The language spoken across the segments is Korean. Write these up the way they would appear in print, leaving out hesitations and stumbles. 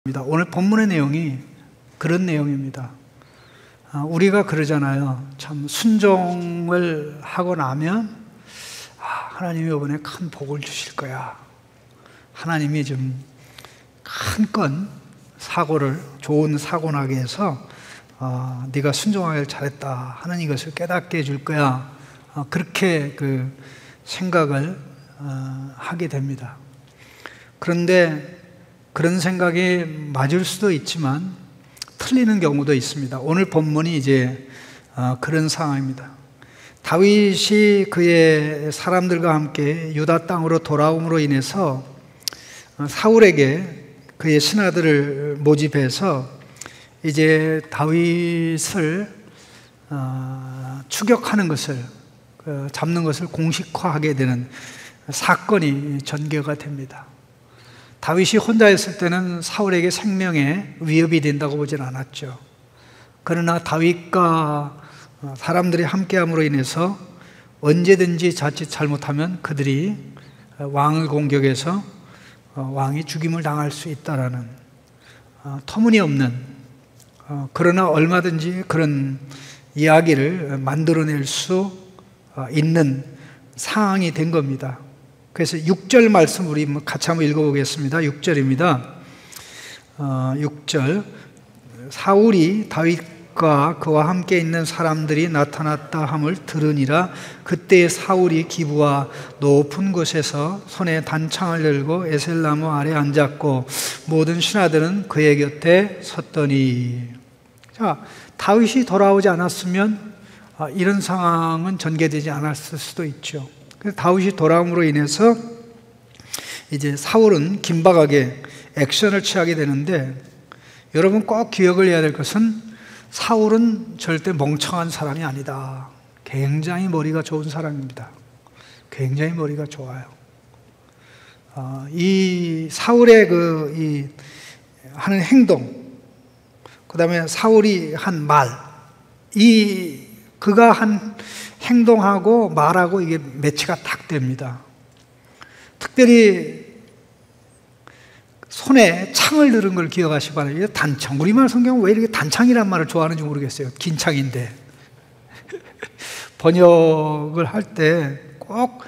오늘 본문의 내용이 그런 내용입니다. 우리가 그러잖아요. 참 순종을 하고 나면 하나님이 이번에 큰 복을 주실 거야. 하나님이 좀 큰 건 사고를 좋은 사고 나게 해서 네가 순종하길 잘했다 하는 이것을 깨닫게 해줄 거야. 그렇게 그 생각을 하게 됩니다. 그런데 그런 생각이 맞을 수도 있지만 틀리는 경우도 있습니다. 오늘 본문이 이제 그런 상황입니다. 다윗이 그의 사람들과 함께 유다 땅으로 돌아옴으로 인해서 사울에게 그의 신하들을 모집해서 이제 다윗을 추격하는 것을, 잡는 것을 공식화하게 되는 사건이 전개가 됩니다. 다윗이 혼자였을 때는 사울에게 생명에 위협이 된다고 보진 않았죠. 그러나 다윗과 사람들이 함께함으로 인해서 언제든지 자칫 잘못하면 그들이 왕을 공격해서 왕이 죽임을 당할 수 있다라는 터무니없는, 그러나 얼마든지 그런 이야기를 만들어낼 수 있는 상황이 된 겁니다. 그래서 6절 말씀 우리 같이 한번 읽어보겠습니다. 6절입니다. 6절 사울이 다윗과 그와 함께 있는 사람들이 나타났다 함을 들으니라. 그때 사울이 기브와 높은 곳에서 손에 단창을 들고 에셀나무 아래 앉았고 모든 신하들은 그의 곁에 섰더니. 자, 다윗이 돌아오지 않았으면 이런 상황은 전개되지 않았을 수도 있죠. 그래서 다윗이 돌아옴으로 인해서 이제 사울은 긴박하게 액션을 취하게 되는데, 여러분 꼭 기억을 해야 될 것은 사울은 절대 멍청한 사람이 아니다. 굉장히 머리가 좋은 사람입니다. 굉장히 머리가 좋아요. 이 사울의 하는 행동, 그 다음에 사울이 한 말, 그가 한 행동하고 말하고 이게 매치가 딱 됩니다. 특별히 손에 창을 들은 걸 기억하시기 바랍니다. 단창. 우리말 성경은 왜 이렇게 단창이란 말을 좋아하는지 모르겠어요. 긴 창인데. 번역을 할 때 꼭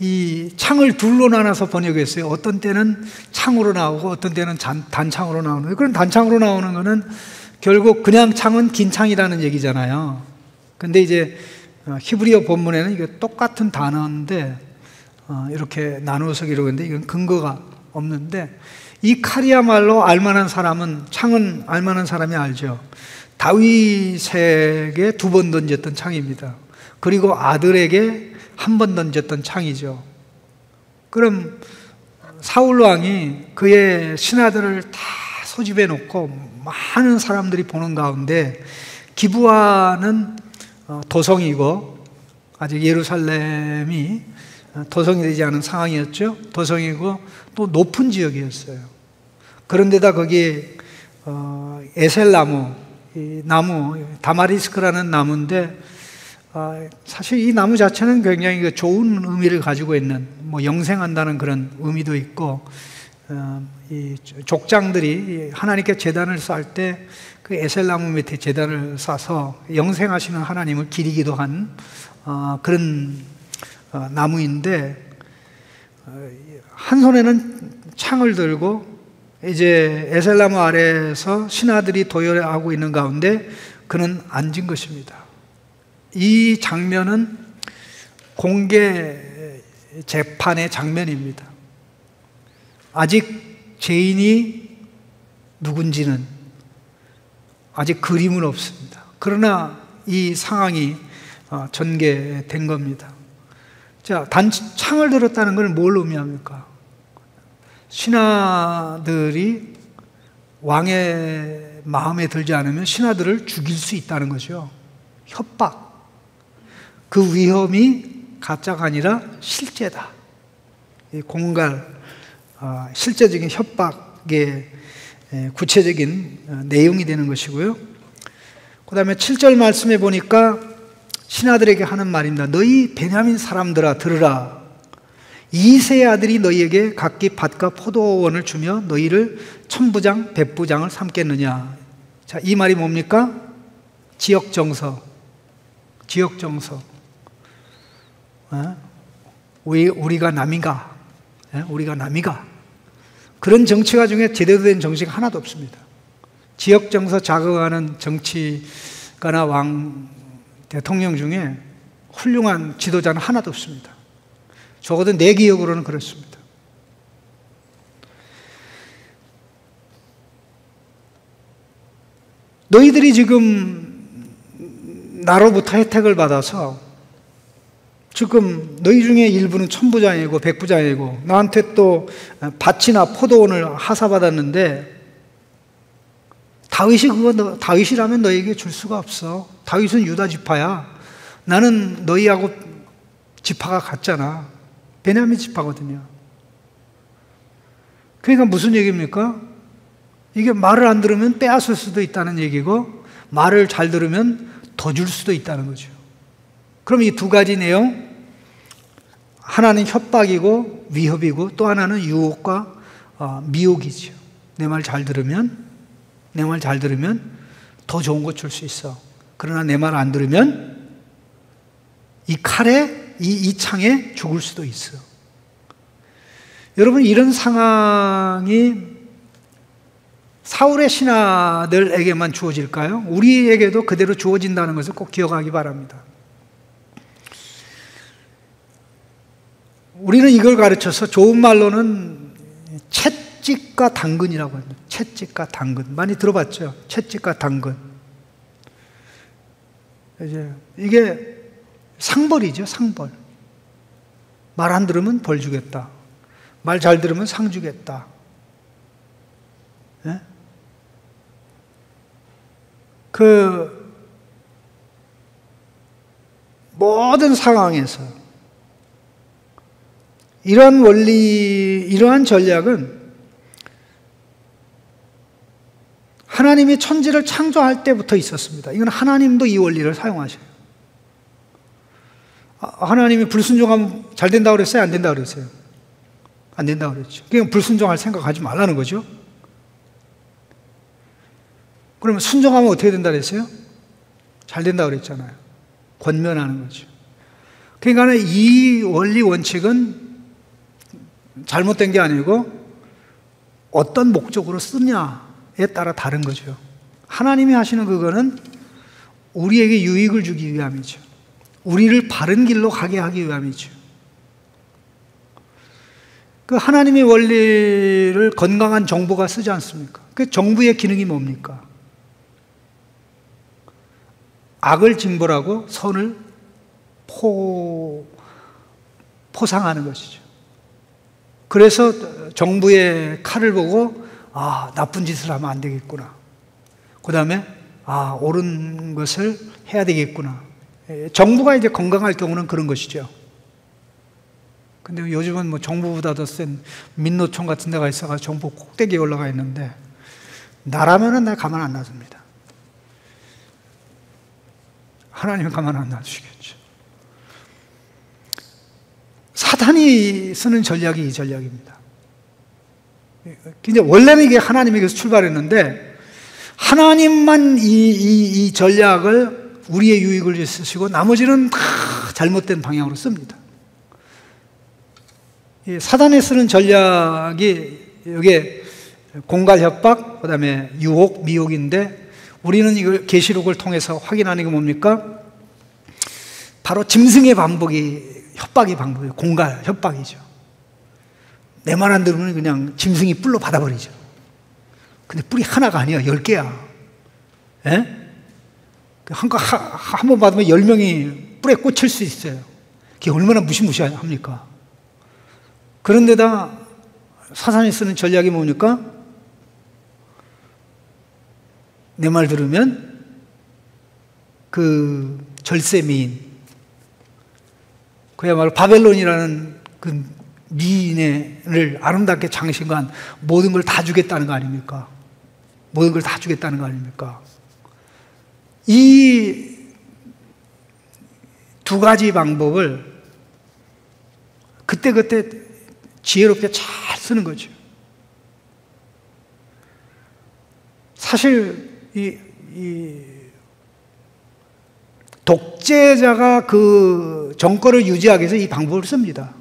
이 창을 둘로 나눠서 번역했어요. 어떤 때는 창으로 나오고 어떤 때는 단창으로 나오는 거예요. 그런 단창으로 나오는 거는 결국 그냥 창은 긴 창이라는 얘기잖아요. 근데 이제 히브리어 본문에는 이게 똑같은 단어인데 이렇게 나누어서 기록했는데 이건 근거가 없는데, 이 칼이야말로 알만한 사람은, 창은 알만한 사람이 알죠. 다윗에게 2번 던졌던 창입니다. 그리고 아들에게 1번 던졌던 창이죠. 그럼 사울 왕이 그의 신하들을 다 소집해 놓고 많은 사람들이 보는 가운데 기브아는 도성이고, 아직 예루살렘이 도성이 되지 않은 상황이었죠. 도성이고 또 높은 지역이었어요. 그런데다 거기에 에셀나무, 이 나무, 다마리스크라는 나무인데, 사실 이 나무 자체는 굉장히 좋은 의미를 가지고 있는, 영생한다는 그런 의미도 있고, 이 족장들이 하나님께 제단을 쌓을 때 그 에셀나무 밑에 제단을 쌓아서 영생하시는 하나님을 기리기도 한 그런 나무인데, 한 손에는 창을 들고 이제 에셀나무 아래에서 신하들이 도열하고 있는 가운데 그는 앉은 것입니다. 이 장면은 공개 재판의 장면입니다. 아직 죄인이 누군지는 아직 그림은 없습니다. 그러나 이 상황이 전개된 겁니다. 자, 창을 들었다는 건 뭘 의미합니까? 신하들이 왕의 마음에 들지 않으면 신하들을 죽일 수 있다는 거죠. 협박. 그 위험이 가짜가 아니라 실제다. 이 공갈, 실제적인 협박의 구체적인 내용이 되는 것이고요. 그 다음에 7절 말씀에 보니까 신하들에게 하는 말입니다. 너희 베냐민 사람들아 들으라. 이세 아들이 너희에게 각기 밭과 포도원을 주며 너희를 천부장, 백부장을 삼겠느냐. 자, 이 말이 뭡니까? 지역정서. 지역정서. 우리가 남인가? 우리가 남이가? 그런 정치가 중에 제대로 된 정치가 하나도 없습니다. 지역정서 자극하는 정치가나 왕, 대통령 중에 훌륭한 지도자는 하나도 없습니다. 적어도 내 기억으로는 그렇습니다. 너희들이 지금 나로부터 혜택을 받아서 지금 너희 중에 일부는 천부장이고 백부장이고 나한테 또 밭이나 포도원을 하사받았는데 다윗이라면 너에게 줄 수가 없어. 다윗은 유다 지파야. 나는 너희하고 지파가 같잖아. 베냐민 지파거든요. 그러니까 무슨 얘기입니까? 이게 말을 안 들으면 빼앗을 수도 있다는 얘기고 말을 잘 들으면 더 줄 수도 있다는 거죠. 그럼 이 두 가지 내용, 하나는 협박이고 위협이고 또 하나는 유혹과 미혹이죠. 내 말 잘 들으면 더 좋은 거 줄 수 있어. 그러나 내 말 안 들으면 이 칼에, 이 창에 죽을 수도 있어. 여러분, 이런 상황이 사울의 신하들에게만 주어질까요? 우리에게도 그대로 주어진다는 것을 꼭 기억하기 바랍니다. 우리는 이걸 가르쳐서 좋은 말로는 채찍과 당근이라고 합니다. 채찍과 당근. 많이 들어봤죠? 채찍과 당근. 이게 상벌이죠, 상벌. 말 안 들으면 벌 주겠다. 말 잘 들으면 상 주겠다. 예? 그 모든 상황에서 이러한 원리, 이러한 전략은 하나님이 천지를 창조할 때부터 있었습니다. 이건 하나님도 이 원리를 사용하셔요. 하나님이 불순종하면 잘 된다고 그랬어요? 안 된다고 그랬어요? 안 된다고 그랬죠. 그냥 불순종할 생각하지 말라는 거죠. 그러면 순종하면 어떻게 된다고 그랬어요? 잘 된다고 그랬잖아요. 권면하는 거죠. 그러니까 이 원리 원칙은 잘못된 게 아니고 어떤 목적으로 쓰냐에 따라 다른 거죠. 하나님이 하시는 그거는 우리에게 유익을 주기 위함이죠. 우리를 바른 길로 가게 하기 위함이죠. 그 하나님의 원리를 건강한 정부가 쓰지 않습니까? 그 정부의 기능이 뭡니까? 악을 징벌하고 선을 포상하는 것이죠. 그래서 정부의 칼을 보고 나쁜 짓을 하면 안 되겠구나. 그 다음에 옳은 것을 해야 되겠구나. 정부가 이제 건강할 경우는 그런 것이죠. 근데 요즘은 뭐 정부보다 더 센 민노총 같은 데가 있어가지고 정부 꼭대기에 올라가 있는데 나라면은 나 가만 안 놔둡니다. 하나님은 가만 안 놔두시겠죠. 사탄이 쓰는 전략이 이 전략입니다. 이제 원래는 이게 하나님에게서 출발했는데 하나님만 이 전략을 우리의 유익을 위해 쓰시고 나머지는 다 잘못된 방향으로 씁니다. 사단이 쓰는 전략이 여기에 공갈 협박, 그 다음에 유혹, 미혹인데 우리는 이걸 계시록을 통해서 확인하는 게 뭡니까? 바로 짐승의 협박의 방법이에요. 공갈, 협박이죠. 내 말 안 들으면 그냥 짐승이 뿔로 받아버리죠. 근데 뿔이 하나가 아니야, 10개야. 예? 한 번 받으면 10명이 뿔에 꽂힐 수 있어요. 그게 얼마나 무시무시합니까? 그런데다 사탄이 쓰는 전략이 뭡니까? 내 말 들으면 그 절세미인, 그야말로 바벨론이라는 그 미인을 아름답게 장신한 모든 걸 다 주겠다는 거 아닙니까? 모든 걸 다 주겠다는 거 아닙니까? 이 두 가지 방법을 그때그때 지혜롭게 잘 쓰는 거죠. 사실 이 독재자가 그 정권을 유지하기 위해서 이 방법을 씁니다.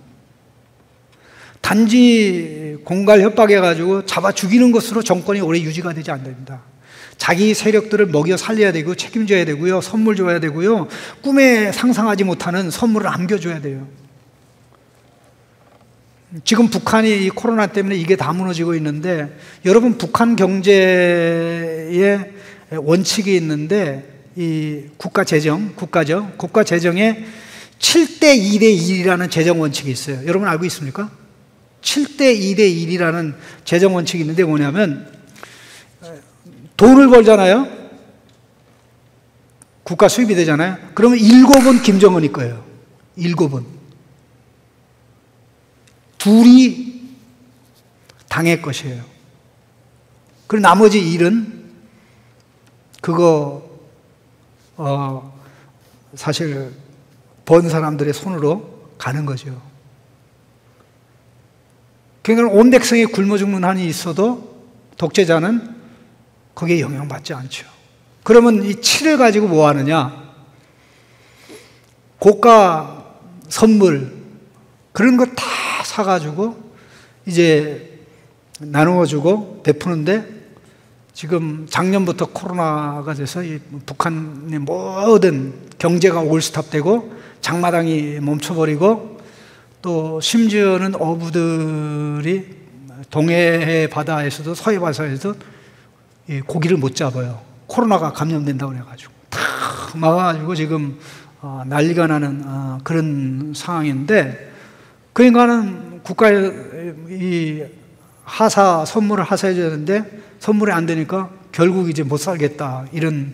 단지 공갈 협박해가지고 잡아 죽이는 것으로 정권이 오래 유지가 되지 않습니다. 자기 세력들을 먹여 살려야 되고 책임져야 되고요. 선물 줘야 되고요. 꿈에 상상하지 못하는 선물을 안겨줘야 돼요. 지금 북한이 이 코로나 때문에 이게 다 무너지고 있는데, 여러분 북한 경제에 원칙이 있는데 이 국가 재정에 7대 2대 1이라는 재정 원칙이 있어요. 여러분 알고 있습니까? 7대 2대 1이라는 재정 원칙이 있는데 뭐냐면, 돈을 벌잖아요. 국가 수입이 되잖아요. 그러면 7은 김정은이 거예요. 7은. 둘이 당의 것이에요. 그리고 나머지 1은 그거 사실 번 사람들의 손으로 가는 거죠. 그러니까 온 백성이 굶어 죽는 한이 있어도 독재자는 거기에 영향받지 않죠. 그러면 이 7을 가지고 뭐 하느냐? 고가 선물 그런 거 다 사가지고 이제 나누어주고 베푸는데, 지금 작년부터 코로나가 돼서 이 북한의 모든 경제가 올스탑되고 장마당이 멈춰버리고, 또 심지어는 어부들이 동해 바다에서도 서해 바다에서도 고기를 못 잡아요. 코로나가 감염된다고 그래가지고 다 막아가지고 지금 난리가 나는 그런 상황인데, 그러니까는 국가에 이 하사 선물을 하사해줘야 되는데 선물이 안 되니까 결국 이제 못 살겠다, 이런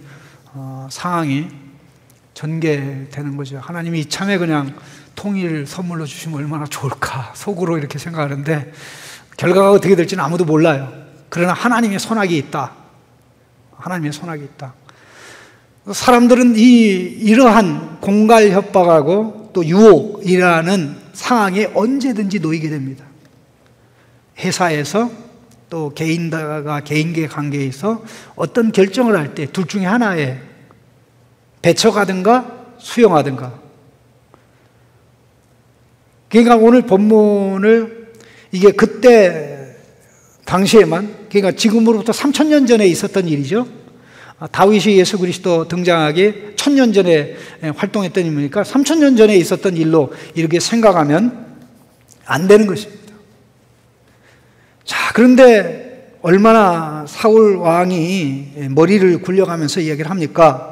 상황이 전개되는 거죠. 하나님이 이참에 그냥 통일 선물로 주시면 얼마나 좋을까 속으로 이렇게 생각하는데, 결과가 어떻게 될지는 아무도 몰라요. 그러나 하나님의 손아귀 있다. 하나님의 손아귀 있다. 사람들은 이러한 공갈 협박하고 또 유혹이라는 상황에 언제든지 놓이게 됩니다. 회사에서 또 개인과 개인계 관계에서 어떤 결정을 할 때 둘 중에 하나에 배척하든가 수용하든가. 그러니까 오늘 본문을 이게 그때 당시에만, 그러니까 지금으로부터 3000년 전에 있었던 일이죠. 다윗이 예수 그리스도 등장하기 1000년 전에 활동했던 인물이니까 3000년 전에 있었던 일로 이렇게 생각하면 안 되는 것입니다. 자, 그런데 얼마나 사울 왕이 머리를 굴려가면서 이야기를 합니까?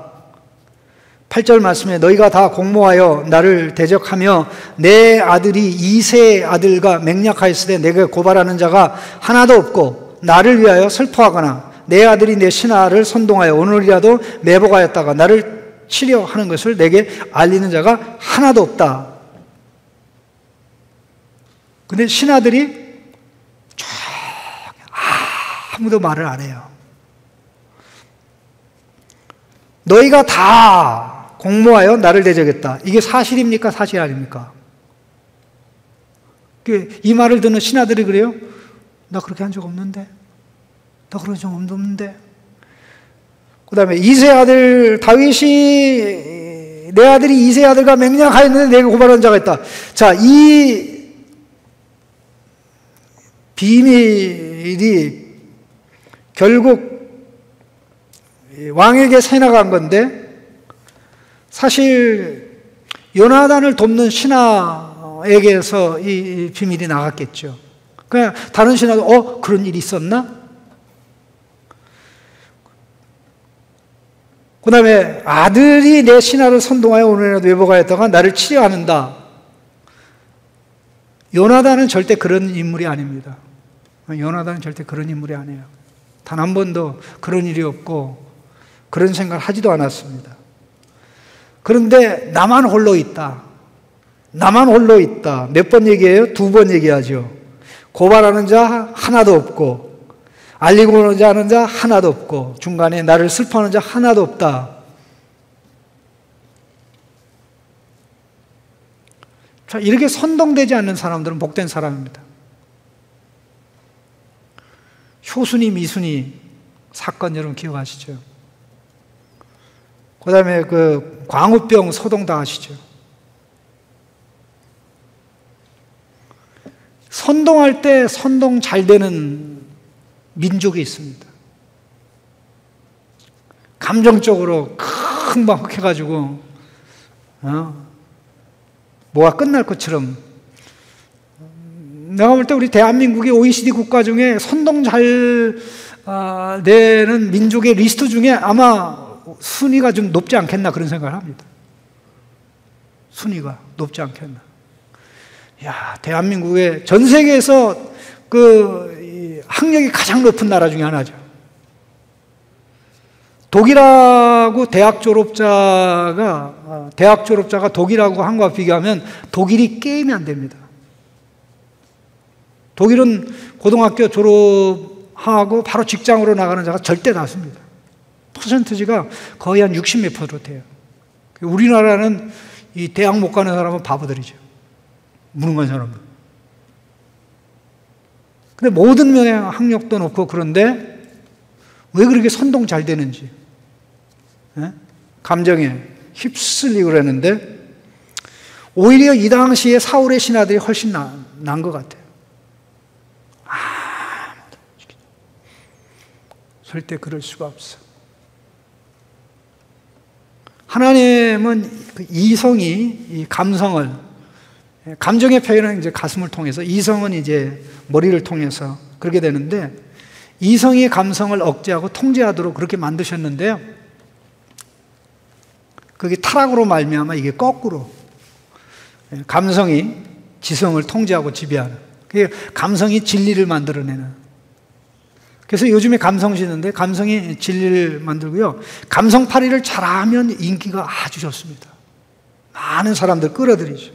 8절 말씀에 너희가 다 공모하여 나를 대적하며 내 아들이 이새의 아들과 맹약하였으되 내게 고발하는 자가 하나도 없고, 나를 위하여 슬퍼하거나 내 아들이 내 신하를 선동하여 오늘이라도 매복하였다가 나를 치려 하는 것을 내게 알리는 자가 하나도 없다. 근데 신하들이 아무도 말을 안 해요. 너희가 다 공모하여 나를 대적했다. 이게 사실입니까? 사실 아닙니까? 이 말을 듣는 신하들이 그래요? 나 그렇게 한 적 없는데. 나 그런 적 없는데. 그 다음에 이새 아들 다윗이 내 아들이 이새 아들과 맹약하였는데 내게 고발한 자가 있다. 자, 이 비밀이 결국 왕에게 새나간 건데, 사실 요나단을 돕는 신하에게서 이 비밀이 나갔겠죠. 그냥 다른 신하도 그런 일이 있었나? 그 다음에 아들이 내 신하를 선동하여 오늘이라도 외복하였다가 나를 치려 하는다. 요나단은 절대 그런 인물이 아닙니다. 요나단은 절대 그런 인물이 아니에요. 단 한 번도 그런 일이 없고 그런 생각을 하지도 않았습니다. 그런데 나만 홀로 있다. 나만 홀로 있다. 몇 번 얘기해요? 2번 얘기하죠. 고발하는 자 하나도 없고, 알리고 오는 자 하는 자 하나도 없고, 중간에 나를 슬퍼하는 자 하나도 없다. 자, 이렇게 선동되지 않는 사람들은 복된 사람입니다. 효순이 미순이 사건 여러분 기억하시죠? 그 다음에 그 광우병 소동 다 아시죠? 선동할 때 선동 잘 되는 민족이 있습니다. 감정적으로 막 해가지고 뭐가 끝날 것처럼. 내가 볼 때 우리 대한민국이 OECD 국가 중에 선동 잘 되는 민족의 리스트 중에 아마 순위가 좀 높지 않겠나 그런 생각을 합니다. 순위가 높지 않겠나. 야, 대한민국의 전 세계에서 그 학력이 가장 높은 나라 중에 하나죠. 독일하고 대학 졸업자가 독일하고 한국과 비교하면 독일이 게임이 안 됩니다. 독일은 고등학교 졸업하고 바로 직장으로 나가는 자가 절대 낮습니다. 퍼센트지가 거의 한 60 몇 %예요. 우리나라는 이 대학 못 가는 사람은 바보들이죠. 무능한 사람은. 근데 모든 면에 학력도 높고 그런데 왜 그렇게 선동 잘 되는지. 예? 감정에 휩쓸리고 그랬는데 오히려 이 당시에 사울의 신하들이 훨씬 난 것 같아요. 절대 그럴 수가 없어. 하나님은 그 이성이 이 감성을, 감정의 표현은 이제 가슴을 통해서, 이성은 이제 머리를 통해서 그렇게 되는데, 이성이 감성을 억제하고 통제하도록 그렇게 만드셨는데요. 그게 타락으로 말미암아 이게 거꾸로 감성이 지성을 통제하고 지배하는, 그게 감성이 진리를 만들어내는. 그래서 요즘에 감성 지는데 감성이 진리를 만들고요. 감성팔이를 잘하면 인기가 아주 좋습니다. 많은 사람들 끌어들이죠.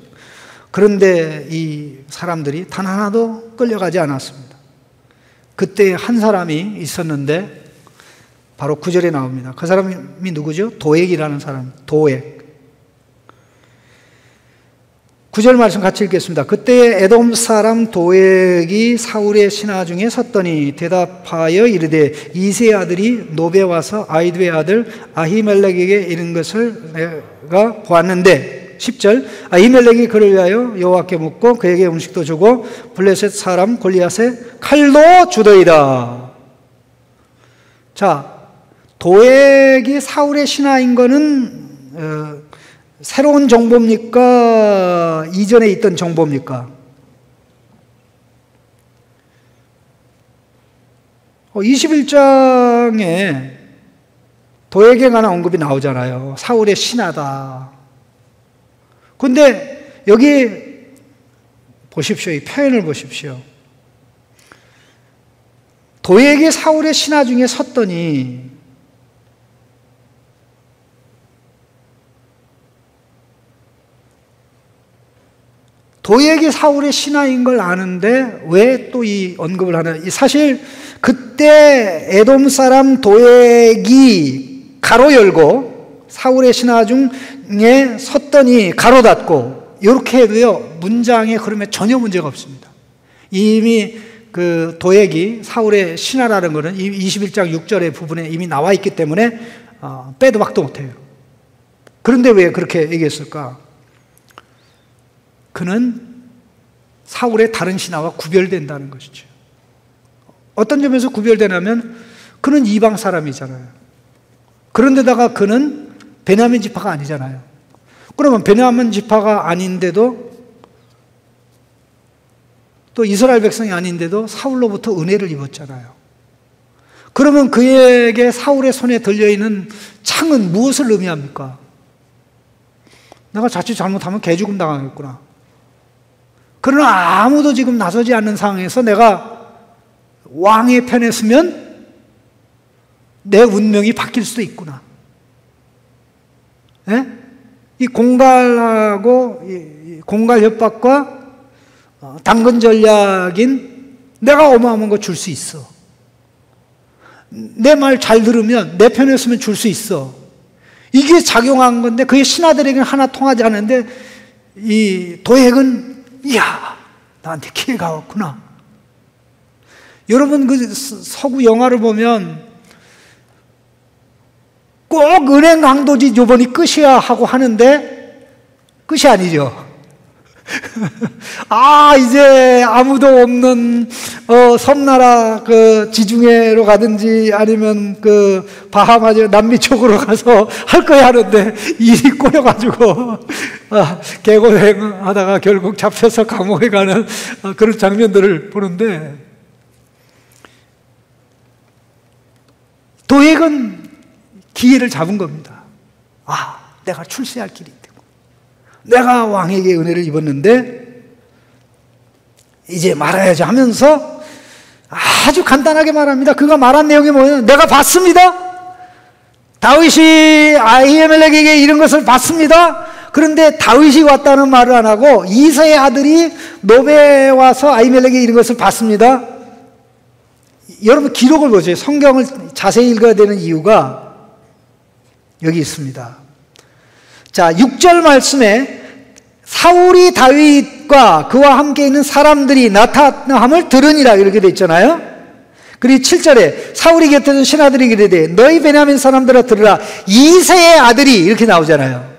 그런데 이 사람들이 단 하나도 끌려가지 않았습니다. 그때 한 사람이 있었는데 바로 9절에 나옵니다. 그 사람이 누구죠? 도액이라는 사람. 도액. 9절 말씀 같이 읽겠습니다. 그때 에돔 사람 도액이 사울의 신하 중에 섰더니 대답하여 이르되 이새의 아들이 노베 와서 아이도의 아들 아히멜렉에게 이른 것을 내가 보았는데 10절 아히멜렉이 그를 위하여 여호와께 묻고 그에게 음식도 주고 블레셋 사람 골리앗의 칼도 주더이다. 자, 도액이 사울의 신하인 거는 새로운 정보입니까? 이전에 있던 정보입니까? 21장에 도액에 관한 언급이 나오잖아요. 사울의 신하다. 근데 여기 보십시오. 이 표현을 보십시오. 도액이 사울의 신하 중에 섰더니 도액이 사울의 신하인 걸 아는데 왜 또 이 언급을 하나? 사실 그때 에돔 사람 도액이 가로 열고 사울의 신하 중에 섰더니 가로 닫고 이렇게 해도요 문장의 흐름에 전혀 문제가 없습니다. 이미 그 도액이 사울의 신하라는 것은 21장 6절의 부분에 이미 나와 있기 때문에 빼도 박도 못해요. 그런데 왜 그렇게 얘기했을까? 그는 사울의 다른 신하와 구별된다는 것이죠. 어떤 점에서 구별되냐면 그는 이방 사람이잖아요. 그런데다가 그는 베냐민 지파가 아니잖아요. 그러면 베냐민 지파가 아닌데도 또 이스라엘 백성이 아닌데도 사울로부터 은혜를 입었잖아요. 그러면 그에게 사울의 손에 들려있는 창은 무엇을 의미합니까? 내가 자칫 잘못하면 개죽음 당하겠구나. 그러나 아무도 지금 나서지 않는 상황에서 내가 왕의 편에 서면 내 운명이 바뀔 수도 있구나. 예? 이 공갈하고 공갈 협박과 당근 전략인 내가 어마어마한 거 줄 수 있어. 내 말 잘 들으면 내 편에 서면 줄 수 있어. 이게 작용한 건데 그게 신하들에게는 하나 통하지 않는데 이 도액은 이야 나한테 기회가 왔구나. 여러분 그 서구 영화를 보면 꼭 은행 강도지 요번이 끝이야 하고 하는데 끝이 아니죠. 이제 아무도 없는 섬나라 그 지중해로 가든지 아니면 그 바하마 남미 쪽으로 가서 할 거야 하는데 일이 꼬여가지고 개고생 하다가 결국 잡혀서 감옥에 가는 그런 장면들을 보는데, 도액은 기회를 잡은 겁니다. 내가 출세할 길이 있다. 내가 왕에게 은혜를 입었는데 이제 말아야지 하면서 아주 간단하게 말합니다. 그가 말한 내용이 뭐냐면, 내가 봤습니다. 다윗이 아히멜렉에게 이런 것을 봤습니다. 그런데 다윗이 왔다는 말을 안 하고 이새의 아들이 노베에 와서 아히멜렉에게 이런 것을 봤습니다. 여러분 기록을 보세요. 성경을 자세히 읽어야 되는 이유가 여기 있습니다. 자, 6절 말씀에 사울이 다윗과 그와 함께 있는 사람들이 나타남을 들으니라 이렇게 돼 있잖아요. 그리고 7절에 사울이 곁에 있는 신하들이 이르되 너희 베냐민 사람들아 들으라, 이새의 아들이 이렇게 나오잖아요.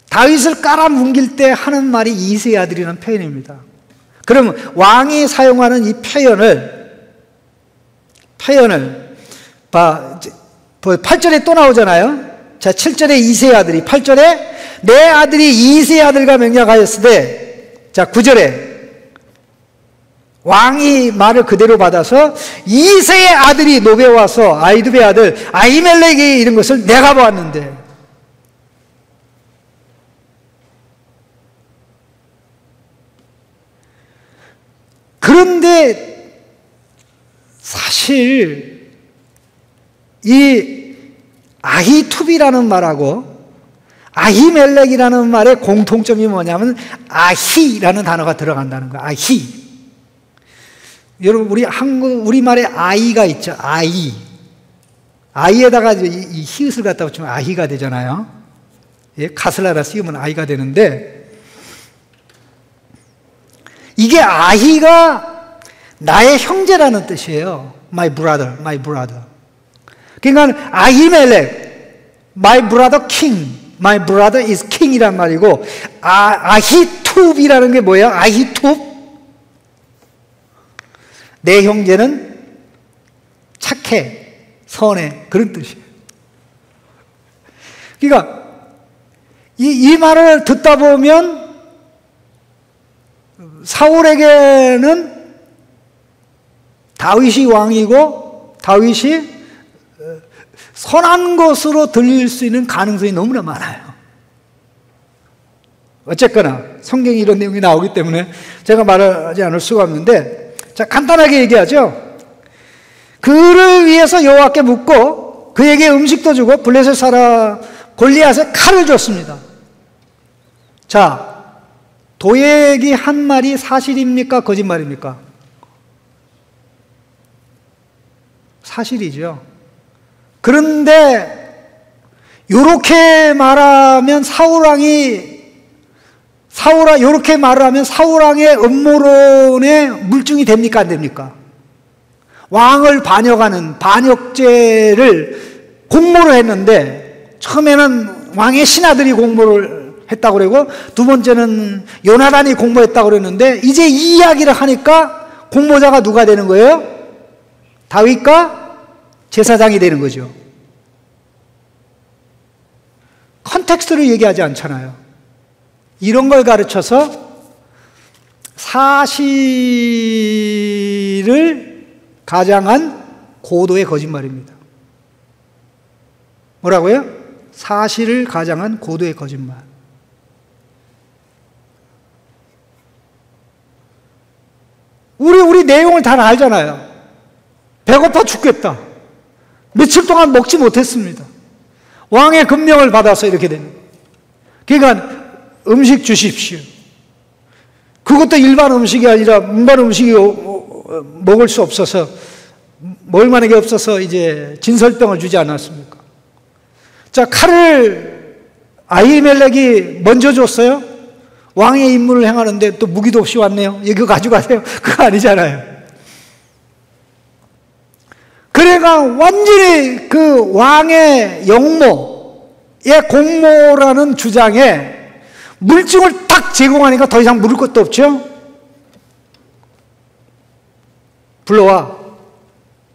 다윗을 깔아뭉길 때 하는 말이 이새의 아들이라는 표현입니다. 그러면 왕이 사용하는 이 표현을 8절에 또 나오잖아요. 자, 7절에 이새의 아들이, 8절에 내 아들이 이새의 아들과 맹약하였으되, 자, 9절에 왕이 말을 그대로 받아서 이새의 아들이 노베에 와서 아히두베의 아들 아히멜렉에게 이런 것을 내가 보았는데, 그런데 사실 이 아히투비라는 말하고 아히멜렉이라는 말의 공통점이 뭐냐면 아히라는 단어가 들어간다는 거예요. 아히. 여러분 우리말에 아이가 있죠. 아이. 아이에다가 이 히읗을 갖다 붙이면 아히가 되잖아요. 예, 가슬라라 씌우면 아이가 되는데, 이게 아히가 나의 형제라는 뜻이에요. My brother, my brother. 그러니까 아히멜렉, my brother king, my brother is king이란 말이고, 아히투비라는 게 뭐예요? 아히투? 내 형제는 착해, 선해, 그런 뜻이에요. 그러니까 이 말을 듣다 보면 사울에게는 다윗이 왕이고 다윗이 선한 것으로 들릴 수 있는 가능성이 너무나 많아요. 어쨌거나 성경에 이런 내용이 나오기 때문에 제가 말하지 않을 수가 없는데, 자, 간단하게 얘기하죠. 그를 위해서 여호와께 묻고 그에게 음식도 주고 블레셋 사람 골리앗에 칼을 줬습니다. 자, 도액이 한 말이 사실입니까? 거짓말입니까? 사실이죠. 그런데 이렇게 말하면 이렇게 말을 하면 사울왕의 음모론의 물증이 됩니까? 안 됩니까? 왕을 반역하는 반역죄를 공모를 했는데, 처음에는 왕의 신하들이 공모를 했다고 그러고 두 번째는 요나단이 공모했다고 그랬는데, 이제 이 이야기를 하니까 공모자가 누가 되는 거예요? 다윗과 제사장이 되는 거죠. 컨텍스트를 얘기하지 않잖아요. 이런 걸 가르쳐서 사실을 가장한 고도의 거짓말입니다. 뭐라고요? 사실을 가장한 고도의 거짓말. 우리 내용을 다 알잖아요. 배고파 죽겠다. 며칠 동안 먹지 못했습니다. 왕의 금명을 받아서 이렇게 됩니다. 그러니까 음식 주십시오. 그것도 일반 음식이 아니라 일반 음식이 먹을 수 없어서, 먹을 만한 게 없어서 이제 진설병을 주지 않았습니까? 자, 칼을 아히멜렉이 먼저 줬어요. 왕의 임무를 행하는데 또 무기도 없이 왔네요. 이거 가져가세요. 그거 아니잖아요. 그래가 완전히 그 왕의 영모의 공모라는 주장에 물증을 딱 제공하니까 더 이상 물을 것도 없죠. 불러와.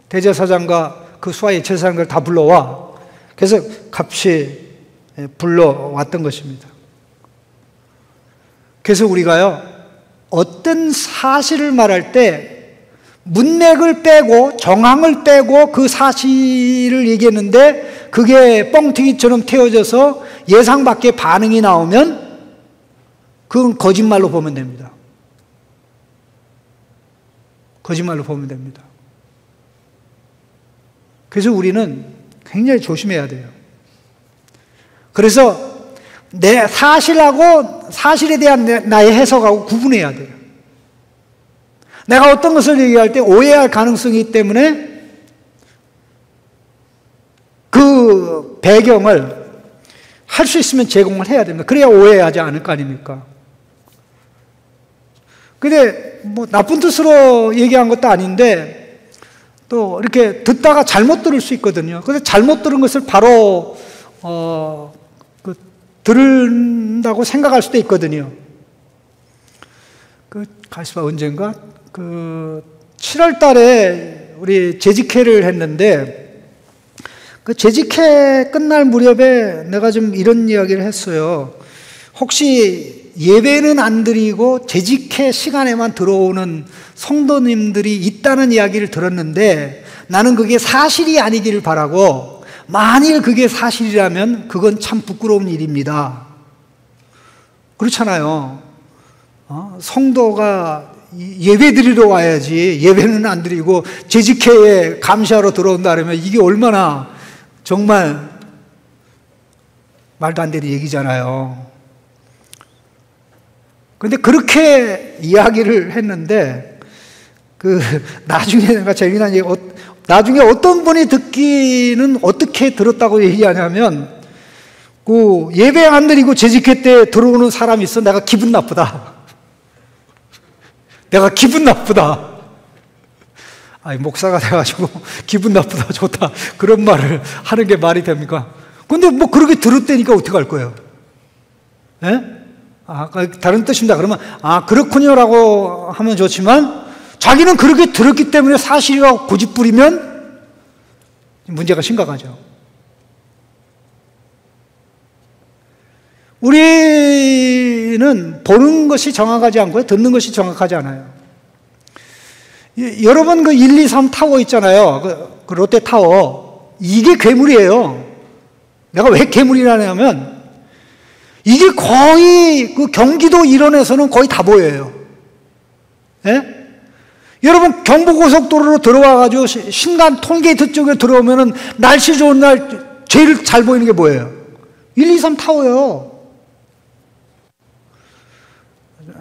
대제사장과 그 수하의 제사장들 다 불러와. 그래서 값이 불러왔던 것입니다. 그래서 우리가요, 어떤 사실을 말할 때 문맥을 빼고 정황을 빼고 그 사실을 얘기했는데 그게 뻥튀기처럼 태워져서 예상 밖의 반응이 나오면 그건 거짓말로 보면 됩니다. 거짓말로 보면 됩니다. 그래서 우리는 굉장히 조심해야 돼요. 그래서 내 사실하고 사실에 대한 나의 해석하고 구분해야 돼요. 내가 어떤 것을 얘기할 때 오해할 가능성이 있기 때문에 그 배경을 할 수 있으면 제공을 해야 됩니다. 그래야 오해하지 않을 거 아닙니까? 근데 뭐 나쁜 뜻으로 얘기한 것도 아닌데 또 이렇게 듣다가 잘못 들을 수 있거든요. 그래서 잘못 들은 것을 바로 들은다고 생각할 수도 있거든요. 가시바 언젠가 7월 달에 우리 재직회를 했는데 그 재직회 끝날 무렵에 내가 좀 이런 이야기를 했어요. 혹시 예배는 안 드리고 재직회 시간에만 들어오는 성도님들이 있다는 이야기를 들었는데 나는 그게 사실이 아니기를 바라고 만일 그게 사실이라면 그건 참 부끄러운 일입니다. 그렇잖아요. 성도가 예배 드리러 와야지 예배는 안 드리고 재직회에 감시하러 들어온다 그러면 이게 얼마나 정말 말도 안 되는 얘기잖아요. 그런데 그렇게 이야기를 했는데 나중에 내가 재미난 얘기, 나중에 어떤 분이 듣기는 어떻게 들었다고 얘기하냐면 예배 안 드리고 재직회 때 들어오는 사람이 있어. 내가 기분 나쁘다. 내가 기분 나쁘다. 아니, 목사가 돼가지고 기분 나쁘다, 좋다. 그런 말을 하는 게 말이 됩니까? 근데 뭐 그렇게 들었다니까 어떡할 거예요? 예? 다른 뜻입니다. 그러면, 그렇군요라고 하면 좋지만, 자기는 그렇게 들었기 때문에 사실이라고 고집부리면 문제가 심각하죠. 우리는 보는 것이 정확하지 않고요. 듣는 것이 정확하지 않아요. 여러분 1, 2, 3 타워 있잖아요. 그 롯데타워. 이게 괴물이에요. 내가 왜 괴물이라냐면 이게 거의 그 경기도 일원에서는 거의 다 보여요. 예? 여러분 경부고속도로로 들어와가지고 신간 톨게이트 쪽에 들어오면은 날씨 좋은 날 제일 잘 보이는 게 뭐예요? 1, 2, 3 타워요.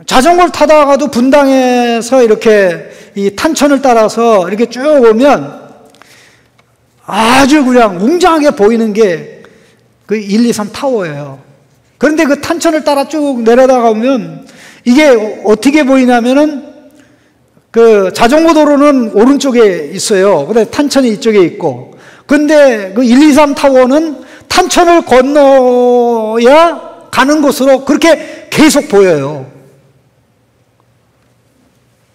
자전거를 타다가도 분당에서 이렇게 이 탄천을 따라서 이렇게 쭉 오면 아주 그냥 웅장하게 보이는 게 그 1, 2, 3 타워예요. 그런데 그 탄천을 따라 쭉 내려다가 오면 이게 어떻게 보이냐면은 그 자전거 도로는 오른쪽에 있어요. 근데 탄천이 이쪽에 있고. 근데 그 1, 2, 3 타워는 탄천을 건너야 가는 곳으로 그렇게 계속 보여요.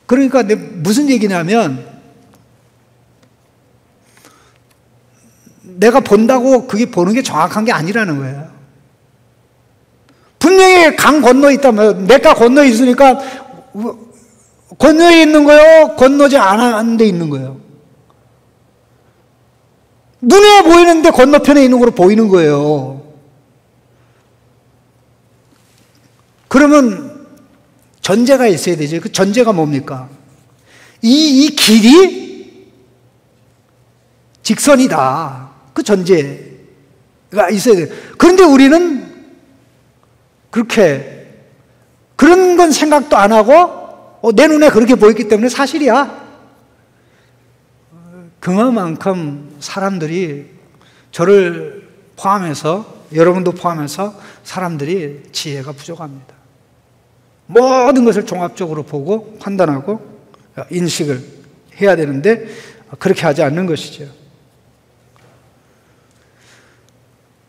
그러니까 무슨 얘기냐면 내가 본다고 그게 보는 게 정확한 게 아니라는 거예요. 분명히 강 건너에 있다면 내가 건너에 있으니까 건너에 있는 거요? 건너지 않은 데 있는 거예요? 눈에 보이는데 건너편에 있는 거로 보이는 거예요. 그러면 전제가 있어야 되죠. 그 전제가 뭡니까? 이 길이 직선이다. 그 전제가 있어야 돼요. 그런데 우리는 그런 건 생각도 안 하고 내 눈에 그렇게 보였기 때문에 사실이야. 그만큼 사람들이 저를 포함해서 여러분도 포함해서 사람들이 지혜가 부족합니다. 모든 것을 종합적으로 보고 판단하고 인식을 해야 되는데 그렇게 하지 않는 것이죠.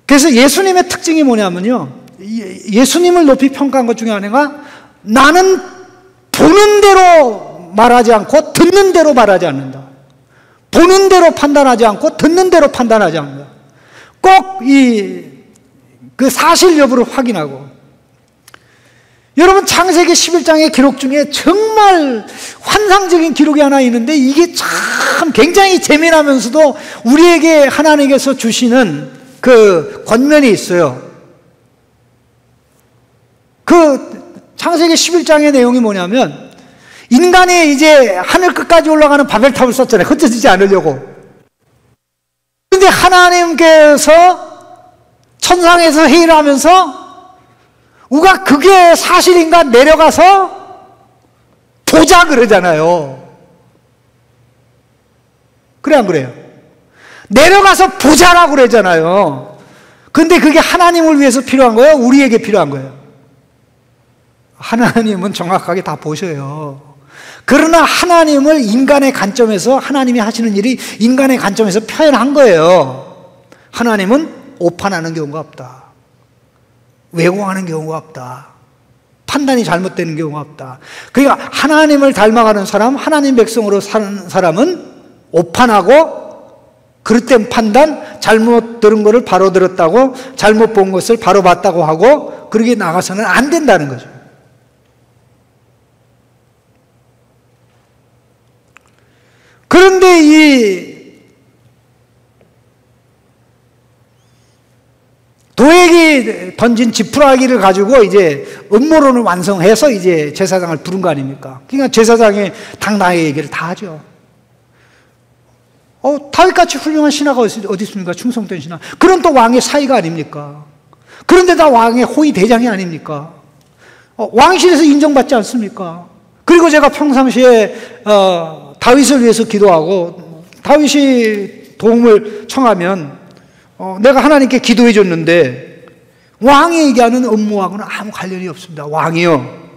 그래서 예수님의 특징이 뭐냐면요, 예수님을 높이 평가한 것 중에 하나가 나는 보는 대로 말하지 않고 듣는 대로 말하지 않는다. 보는 대로 판단하지 않고 듣는 대로 판단하지 않는다. 꼭 그 사실 여부를 확인하고. 여러분, 창세기 11장의 기록 중에 정말 환상적인 기록이 하나 있는데 이게 참 굉장히 재미나면서도 우리에게 하나님께서 주시는 그 권면이 있어요. 그 창세기 11장의 내용이 뭐냐면, 인간이 이제 하늘 끝까지 올라가는 바벨탑을 썼잖아요. 흩어지지 않으려고. 그런데 하나님께서 천상에서 회의를 하면서 우리가 그게 사실인가 내려가서 보자 그러잖아요. 그래 안 그래요? 내려가서 보자라고 그러잖아요. 근데 그게 하나님을 위해서 필요한 거예요? 우리에게 필요한 거예요? 하나님은 정확하게 다 보셔요. 그러나 하나님을 인간의 관점에서, 하나님이 하시는 일이 인간의 관점에서 표현한 거예요. 하나님은 오판하는 경우가 없다. 왜곡하는 경우가 없다. 판단이 잘못되는 경우가 없다. 그러니까 하나님을 닮아가는 사람, 하나님 백성으로 사는 사람은 오판하고 그릇된 판단, 잘못 들은 것을 바로 들었다고, 잘못 본 것을 바로 봤다고 하고 그렇게 나가서는 안 된다는 거죠. 그런데 이 도액이 던진 지푸라기를 가지고 이제 음모론을 완성해서 이제 제사장을 부른 거 아닙니까? 그러니까 제사장이 당나의 얘기를 다 하죠. 다윗같이 훌륭한 신하가 어디 있습니까? 충성된 신하. 그런 또 왕의 사이가 아닙니까? 그런데 다 왕의 호위 대장이 아닙니까? 왕실에서 인정받지 않습니까? 그리고 제가 평상시에 다윗을 위해서 기도하고 다윗이 도움을 청하면 내가 하나님께 기도해 줬는데 왕이 얘기하는 업무하고는 아무 관련이 없습니다. 왕이요,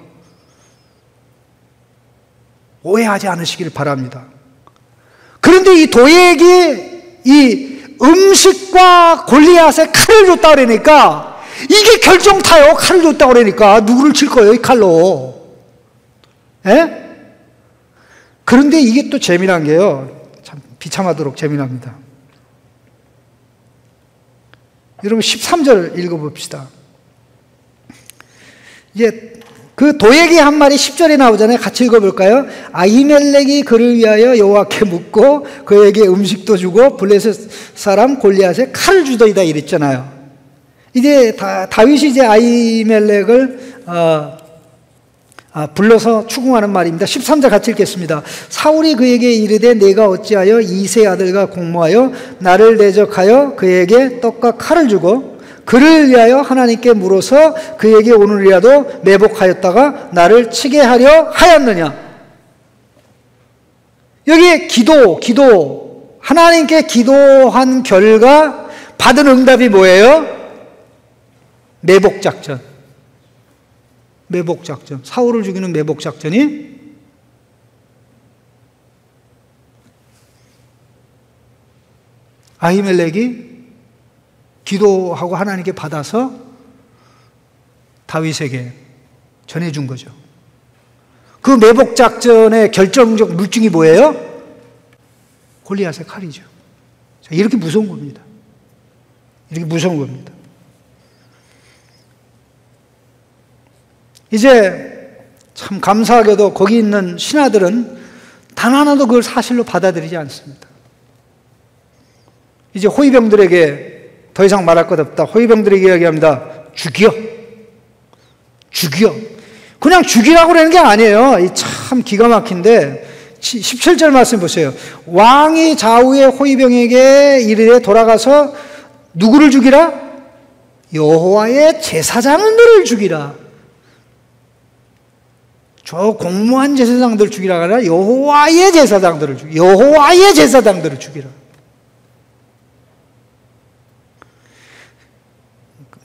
오해하지 않으시기를 바랍니다. 그런데 이 도액이 이 음식과 골리앗에 칼을 줬다 그러니까 이게 결정타요. 칼을 줬다 그러니까 누구를 칠 거예요, 이 칼로? 예? 그런데 이게 또 재미난 게요, 참 비참하도록 재미납니다. 여러분 13절 읽어봅시다. 이제 그 도액이 한 말이 10절에 나오잖아요. 같이 읽어볼까요? 아히멜렉이 그를 위하여 여호와께 묻고 그에게 음식도 주고 블레셋 사람 골리앗에 칼을 주더이다 이랬잖아요. 이제 다윗이 이제 아히멜렉을 불러서 추궁하는 말입니다. 13절 같이 읽겠습니다. 사울이 그에게 이르되 내가 어찌하여 이새의 아들과 공모하여 나를 대적하여 그에게 떡과 칼을 주고 그를 위하여 하나님께 물어서 그에게 오늘이라도 매복하였다가 나를 치게 하려 하였느냐. 여기에 기도, 하나님께 기도한 결과 받은 응답이 뭐예요? 매복작전. 매복작전. 사울을 죽이는 매복작전이 아히멜렉이 기도하고 하나님께 받아서 다윗에게 전해준 거죠. 그 매복작전의 결정적 물증이 뭐예요? 골리앗의 칼이죠. 이렇게 무서운 겁니다. 이렇게 무서운 겁니다. 이제 참 감사하게도 거기 있는 신하들은 단 하나도 그걸 사실로 받아들이지 않습니다. 이제 호위병들에게 더 이상 말할 것 없다. 호위병들에게 이야기합니다. 죽여. 그냥 죽이라고 그러는 게 아니에요. 참 기가 막힌데 17절 말씀 보세요. 왕이 좌우의 호위병에게 이르되 돌아가서 누구를 죽이라? 여호와의 제사장들을 죽이라. 저 공무한 제사장들을 죽이라가 아니라 여호와의 제사장들을 죽이라. 여호와의 제사장들을 죽이라.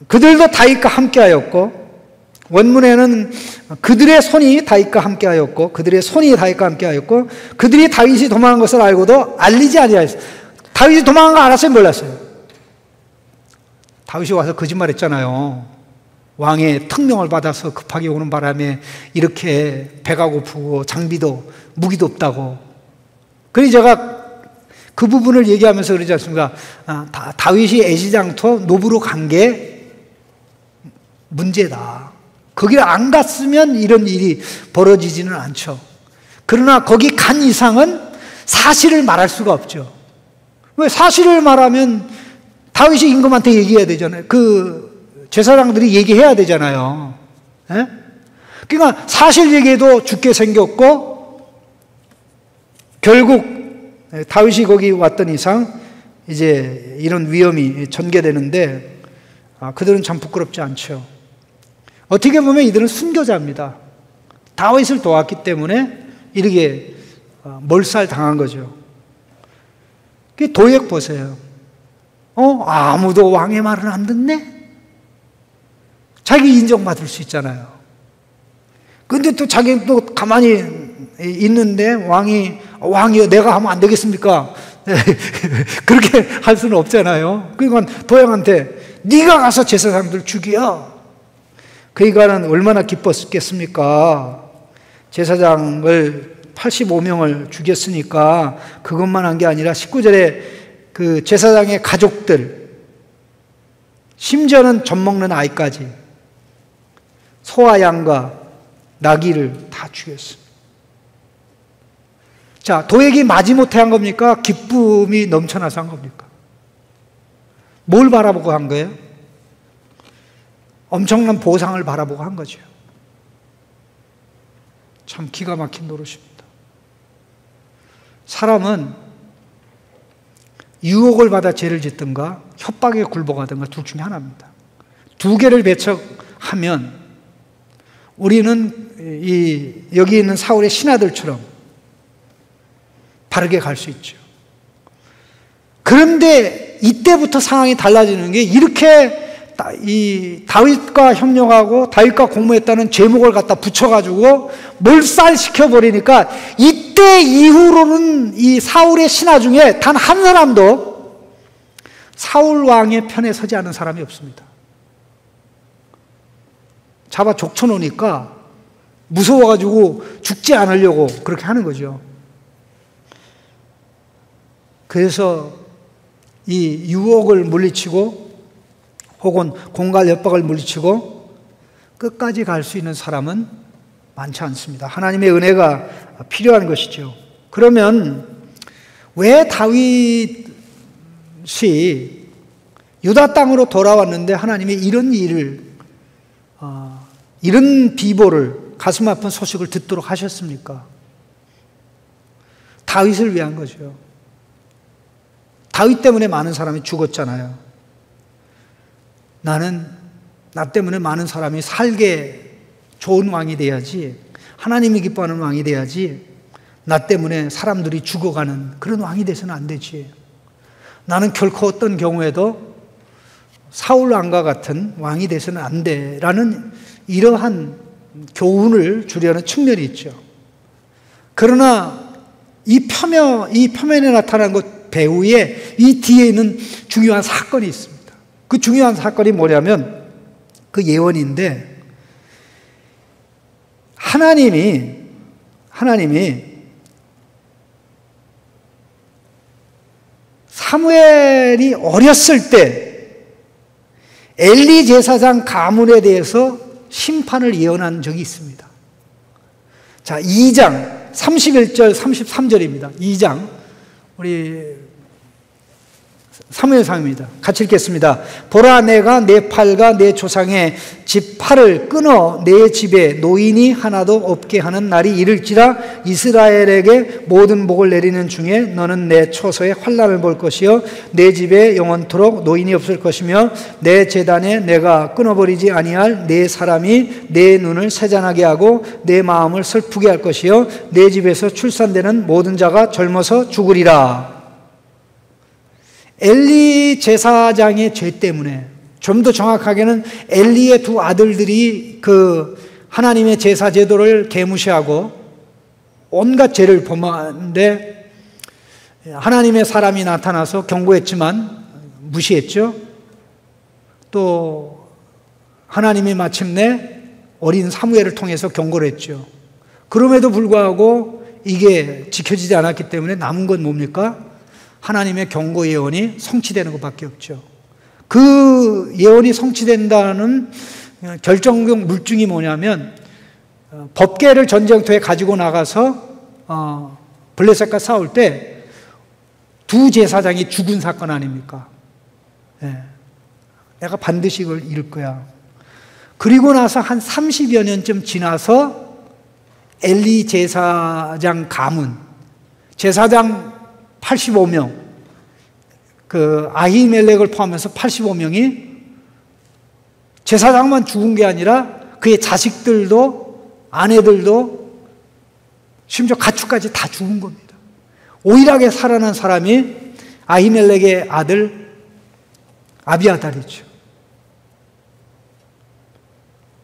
그들도 다윗과 함께하였고, 원문에는 그들의 손이 다윗과 함께하였고, 그들의 손이 다윗과 함께하였고, 그들이 다윗이 도망한 것을 알고도 알리지 아니하였어요. 다윗이 도망한 거 알았어요, 몰랐어요? 다윗이 와서 거짓말했잖아요. 왕의 특명을 받아서 급하게 오는 바람에 이렇게 배가 고프고 장비도 무기도 없다고. 그래서 제가 그 부분을 얘기하면서 그러지 않습니까? 다윗이 애지장터 노브로 간 게 문제다. 거기를 안 갔으면 이런 일이 벌어지지는 않죠. 그러나 거기 간 이상은 사실을 말할 수가 없죠. 왜? 사실을 말하면 다윗이 임금한테 얘기해야 되잖아요. 그 제사장들이 얘기해야 되잖아요. 에? 그러니까 사실 얘기해도 죽게 생겼고, 결국 다윗이 거기 왔던 이상 이제 이런 위험이 전개되는데, 그들은 참 부끄럽지 않죠. 어떻게 보면 이들은 순교자입니다. 다윗을 도왔기 때문에 이렇게 몰살당한 거죠. 그 도액 보세요. 아무도 왕의 말을 안 듣네? 자기 인정받을 수 있잖아요. 근데 또 자기는 또 가만히 있는데 왕이요, 내가 하면 안 되겠습니까? 그렇게 할 수는 없잖아요. 그러니까 도액한테 네가 가서 제사장들 죽여. 그러니까는 얼마나 기뻤겠습니까? 제사장을 85명을 죽였으니까 그것만 한 게 아니라 19절에 그 제사장의 가족들, 심지어는 젖먹는 아이까지, 소와 양과 나귀를 다 죽였습니다. 자, 도액이 마지못해 한 겁니까? 기쁨이 넘쳐나서 한 겁니까? 뭘 바라보고 한 거예요? 엄청난 보상을 바라보고 한 거죠. 참 기가 막힌 노릇입니다. 사람은 유혹을 받아 죄를 짓든가 협박에 굴복하든가 둘 중에 하나입니다. 두 개를 배척하면 우리는 여기 있는 사울의 신하들처럼 바르게 갈 수 있죠. 그런데 이때부터 상황이 달라지는 게, 이렇게 이 다윗과 협력하고 다윗과 공모했다는 제목을 갖다 붙여가지고 몰살시켜버리니까, 이때 이후로는 이 사울의 신하 중에 단 한 사람도 사울 왕의 편에 서지 않은 사람이 없습니다. 잡아 족쳐놓으니까 무서워가지고 죽지 않으려고 그렇게 하는 거죠. 그래서 이 유혹을 물리치고 혹은 공갈 협박을 물리치고 끝까지 갈 수 있는 사람은 많지 않습니다. 하나님의 은혜가 필요한 것이죠. 그러면 왜 다윗이 유다 땅으로 돌아왔는데 하나님이 이런 일을, 이런 비보를, 가슴 아픈 소식을 듣도록 하셨습니까? 다윗을 위한 거죠. 다윗 때문에 많은 사람이 죽었잖아요. 나 때문에 많은 사람이 살게 좋은 왕이 돼야지, 하나님이 기뻐하는 왕이 돼야지, 나 때문에 사람들이 죽어가는 그런 왕이 돼서는 안 되지. 나는 결코 어떤 경우에도 사울 왕과 같은 왕이 돼서는 안 돼라는 이러한 교훈을 주려는 측면이 있죠. 그러나 이 표면에 나타난 것 배후에 이 뒤에 있는 중요한 사건이 있습니다. 그 중요한 사건이 뭐냐면 그 예언인데, 하나님이 사무엘이 어렸을 때 엘리 제사장 가문에 대해서 심판을 예언한 적이 있습니다. 자, 2장 31절 33절입니다. 2장 우리 사무엘상입니다. 같이 읽겠습니다. 보라, 내가 내 팔과 내 조상의 집 팔을 끊어 내 집에 노인이 하나도 없게 하는 날이 이를지라. 이스라엘에게 모든 복을 내리는 중에 너는 내 처소에 환난을 볼 것이요 내 집에 영원토록 노인이 없을 것이며 내 제단에 내가 끊어버리지 아니할 내 사람이 내 눈을 세잔하게 하고 내 마음을 슬프게 할 것이요 내 집에서 출산되는 모든 자가 젊어서 죽으리라. 엘리 제사장의 죄 때문에, 좀 더 정확하게는 엘리의 두 아들들이 그 하나님의 제사 제도를 개무시하고 온갖 죄를 범하는데 하나님의 사람이 나타나서 경고했지만 무시했죠. 또 하나님이 마침내 어린 사무엘을 통해서 경고를 했죠. 그럼에도 불구하고 이게 지켜지지 않았기 때문에 남은 건 뭡니까? 하나님의 경고 예언이 성취되는 것밖에 없죠. 그 예언이 성취된다는 결정적 물증이 뭐냐면, 법궤를 전쟁터에 가지고 나가서 블레셋과 싸울 때 두 제사장이 죽은 사건 아닙니까? 내가 반드시 이걸 이룰 거야. 그리고 나서 한 30여 년쯤 지나서 엘리 제사장 가문, 제사장 85명, 그 아히멜렉을 포함해서 85명이 제사장만 죽은 게 아니라 그의 자식들도 아내들도 심지어 가축까지 다 죽은 겁니다. 오일하게 살아난 사람이 아히멜렉의 아들 아비아달이죠.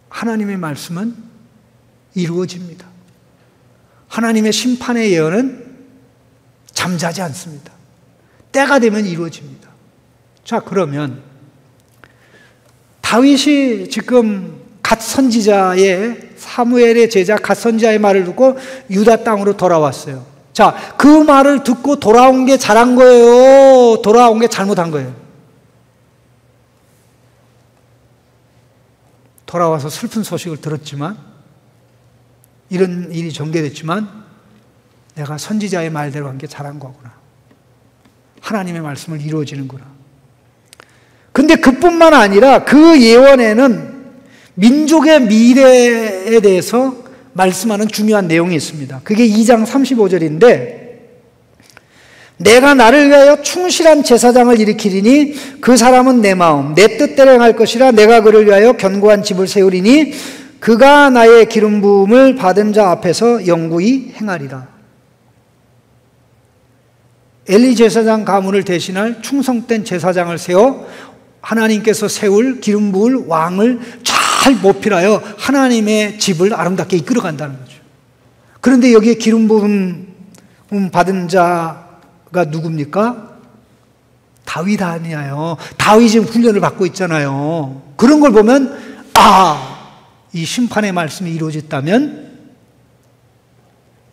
하나님의 말씀은 이루어집니다. 하나님의 심판의 예언은 잠자지 않습니다. 때가 되면 이루어집니다. 자, 그러면 다윗이 지금 갓 선지자의, 사무엘의 제자 갓 선지자의 말을 듣고 유다 땅으로 돌아왔어요. 자, 그 말을 듣고 돌아온 게 잘한 거예요? 돌아온 게 잘못한 거예요? 돌아와서 슬픈 소식을 들었지만, 이런 일이 전개됐지만, 내가 선지자의 말대로 한 게 잘한 거구나. 하나님의 말씀을 이루어지는구나. 근데 그뿐만 아니라 그 예언에는 민족의 미래에 대해서 말씀하는 중요한 내용이 있습니다. 그게 2장 35절인데, 내가 나를 위하여 충실한 제사장을 일으키리니 그 사람은 내 마음, 내 뜻대로 행할 것이라. 내가 그를 위하여 견고한 집을 세우리니 그가 나의 기름 부음을 받은 자 앞에서 영구히 행하리라. 엘리 제사장 가문을 대신할 충성된 제사장을 세워 하나님께서 세울 기름 부을 왕을 잘 모필하여 하나님의 집을 아름답게 이끌어간다는 거죠. 그런데 여기에 기름 부음 받은 자가 누굽니까? 다윗 아니에요. 다윗이 지금 훈련을 받고 있잖아요. 그런 걸 보면 이 심판의 말씀이 이루어졌다면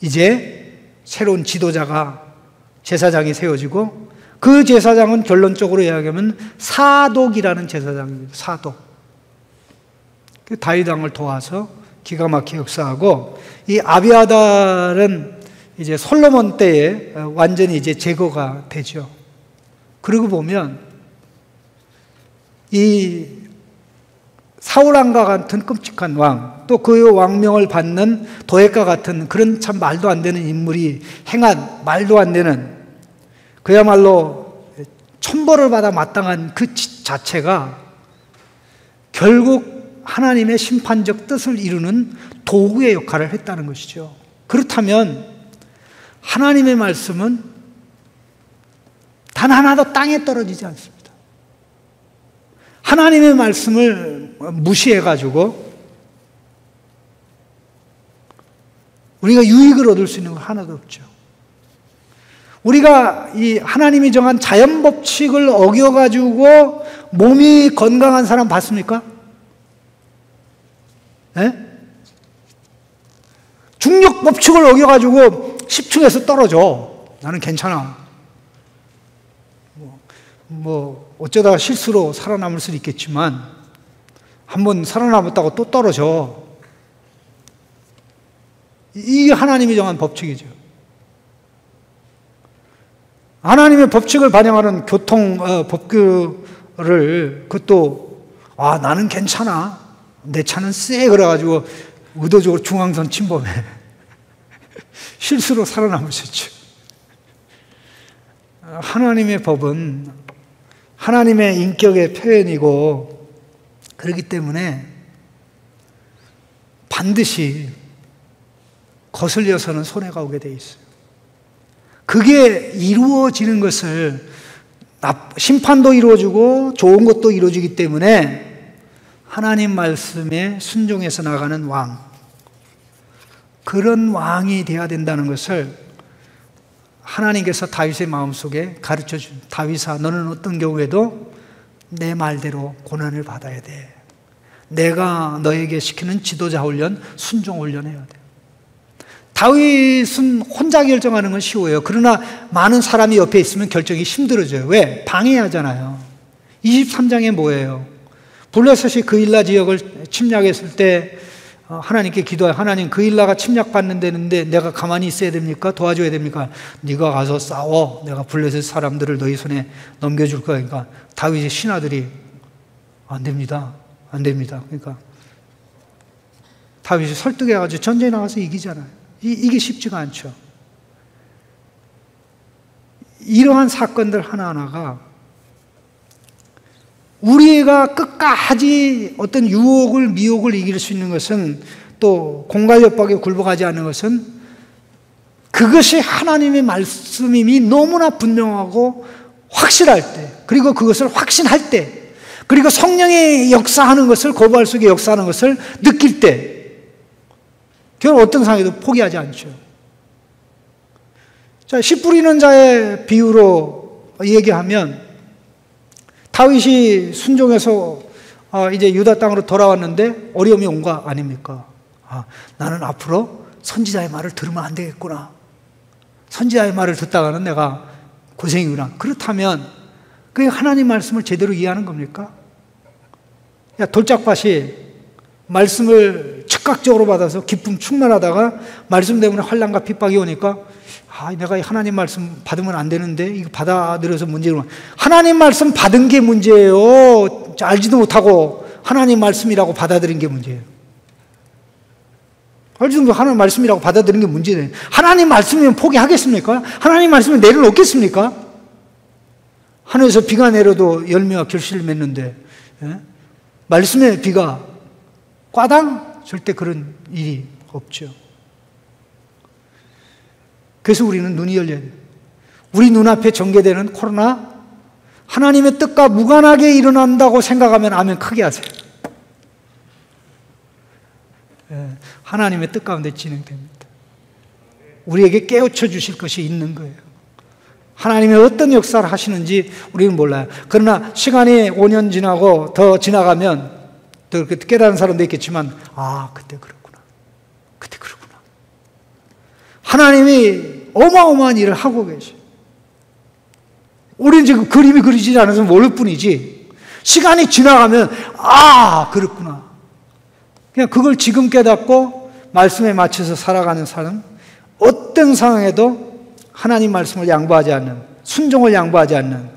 이제 새로운 지도자가, 제사장이 세워지고, 그 제사장은 결론적으로 이야기하면 사독이라는 제사장입니다. 사독. 다윗 왕을 도와서 기가 막히게 역사하고, 이 아비아달은 이제 솔로몬 때에 완전히 이제 제거가 되죠. 그러고 보면 이 사울왕과 같은 끔찍한 왕, 또 그 왕명을 받는 도액과 같은 그런 참 말도 안 되는 인물이 행한 말도 안 되는, 그야말로 천벌을 받아 마땅한 그 자체가 결국 하나님의 심판적 뜻을 이루는 도구의 역할을 했다는 것이죠. 그렇다면 하나님의 말씀은 단 하나도 땅에 떨어지지 않습니다. 하나님의 말씀을 무시해가지고 우리가 유익을 얻을 수 있는 건 하나도 없죠. 우리가 이 하나님이 정한 자연 법칙을 어겨가지고 몸이 건강한 사람 봤습니까? 네? 중력 법칙을 어겨가지고 10층에서 떨어져. 나는 괜찮아. 어쩌다가 실수로 살아남을 수도 있겠지만, 한번 살아남았다고 또 떨어져. 이게 하나님이 정한 법칙이죠. 하나님의 법칙을 반영하는 교통 법규를, 그것도 나는 괜찮아, 내 차는 쎄, 그래가지고 의도적으로 중앙선 침범해. 실수로 살아남으셨죠. 하나님의 법은 하나님의 인격의 표현이고, 그렇기 때문에 반드시 거슬려서는 손해가 오게 돼 있어요. 그게 이루어지는 것을, 심판도 이루어지고 좋은 것도 이루어지기 때문에 하나님 말씀에 순종해서 나가는 왕, 그런 왕이 되어야 된다는 것을 하나님께서 다윗의 마음속에 가르쳐 준, 다윗아, 너는 어떤 경우에도 내 말대로 고난을 받아야 돼. 내가 너에게 시키는 지도자 훈련, 순종 훈련 해야 돼. 다윗은 혼자 결정하는 건 쉬워요. 그러나 많은 사람이 옆에 있으면 결정이 힘들어져요. 왜? 방해하잖아요. 23장에 뭐예요? 블레셋이 그일라 지역을 침략했을 때 하나님께 기도해요. 하나님, 그일라가 침략받는다는데 내가 가만히 있어야 됩니까? 도와줘야 됩니까? 네가 가서 싸워. 내가 블레셋 사람들을 너희 손에 넘겨줄 거니까. 다윗의 신하들이 안 됩니다. 안 됩니다. 그러니까 다윗이 설득해가지고 전쟁에 나가서 이기잖아요. 이게 쉽지가 않죠. 이러한 사건들 하나하나가 우리가 끝까지 어떤 유혹을, 미혹을 이길 수 있는 것은, 또 공갈협박에 굴복하지 않는 것은, 그것이 하나님의 말씀임이 너무나 분명하고 확실할 때, 그리고 그것을 확신할 때, 그리고 성령의 역사하는 것을, 거부할 속에 역사하는 것을 느낄 때, 결국 어떤 상황에도 포기하지 않죠. 자, 씨 뿌리는 자의 비유로 얘기하면, 다윗이 순종해서 이제 유다 땅으로 돌아왔는데 어려움이 온 거 아닙니까? 나는 앞으로 선지자의 말을 들으면 안 되겠구나. 선지자의 말을 듣다가는 내가 고생이구나. 그렇다면 그게 하나님 말씀을 제대로 이해하는 겁니까? 돌짝밭이 말씀을 즉각적으로 받아서 기쁨 충만하다가 말씀 때문에 환난과 핍박이 오니까 내가 하나님 말씀 받으면 안 되는데 이거 받아들여서 문제로, 하나님 말씀 받은 게 문제예요. 알지도 못하고 하나님 말씀이라고 받아들인 게 문제예요. 알지도 못하고 하나님 말씀이라고 받아들인 게 문제예요. 하나님 말씀이면 포기하겠습니까? 하나님 말씀을 내려놓겠습니까? 하늘에서 비가 내려도 열매와 결실을 맺는데 말씀의 비가 과당? 절대 그런 일이 없죠. 그래서 우리는 눈이 열려야 돼요. 우리 눈앞에 전개되는 코로나, 하나님의 뜻과 무관하게 일어난다고 생각하면 아멘 크게 하세요. 하나님의 뜻 가운데 진행됩니다. 우리에게 깨우쳐 주실 것이 있는 거예요. 하나님이 어떤 역사를 하시는지 우리는 몰라요. 그러나 시간이 5년 지나고 더 지나가면 또 깨달은 사람도 있겠지만, 그때 그렇구나. 그때 그렇구나. 하나님이 어마어마한 일을 하고 계셔. 우리는 지금 그림이 그리지 않아서 모를 뿐이지, 시간이 지나가면 그렇구나. 그냥 그걸 지금 깨닫고 말씀에 맞춰서 살아가는 사람, 어떤 상황에도 하나님 말씀을 양보하지 않는, 순종을 양보하지 않는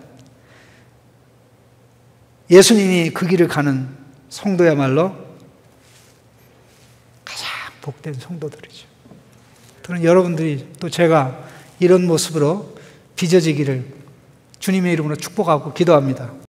예수님이 그 길을 가는 성도야말로 가장 복된 성도들이죠. 저는 여러분들이 또 제가 이런 모습으로 빚어지기를 주님의 이름으로 축복하고 기도합니다.